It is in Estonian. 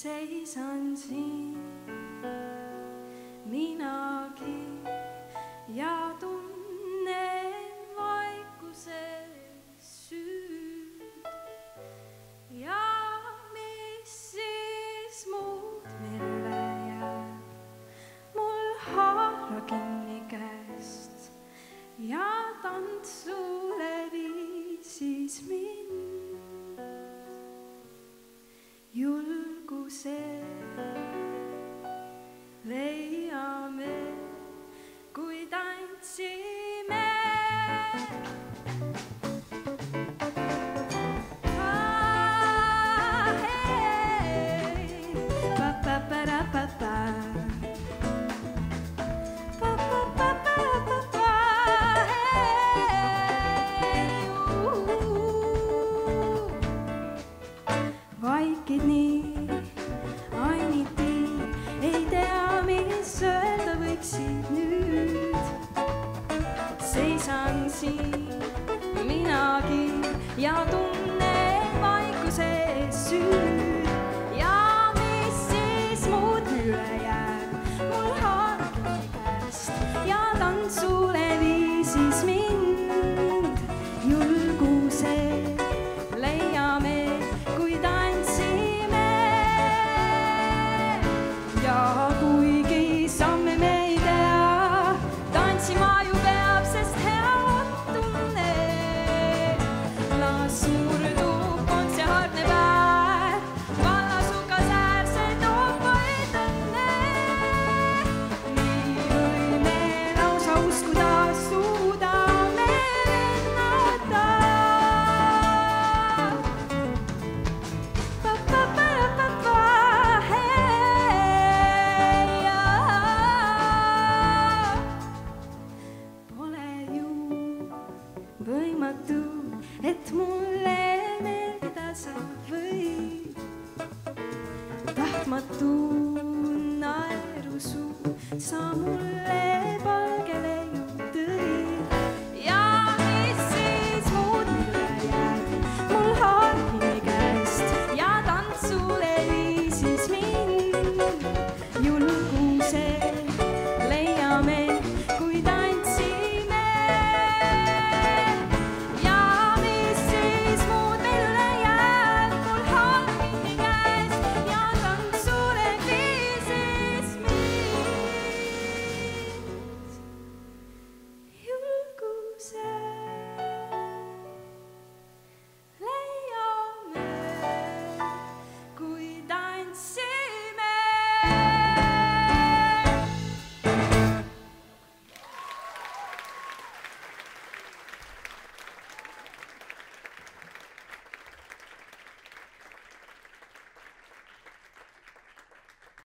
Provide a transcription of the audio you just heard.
seisan siin minagi ja tunnen vaikuses süüd. Ja mis siis muud meil üle jääb, mul haara kinni käest ja tantsule viisis mind. Julguse leiame, kui tantsime. Vaikid nii ainiti, ei tea, mis öelda võiksid nüüd. Seisan siin minagi ja tunnen vaikuses süüd. Ja mis siis muud üle jääb, mul haara kinni käest ja tantsule viisis mind. Julguse leiame, kui tantsime. Ja kuigi samme me ei tea, tantsima ju peab, sest hea tunne. Las murdub kontsertne päev, vallasukas äärse toob vaid õnne. Nii võime lausa uskuda, suudame lennata. Pole ju võimatu, et mulle meeldida sa võid. Tahtmatu naeru suu sa mulle pole.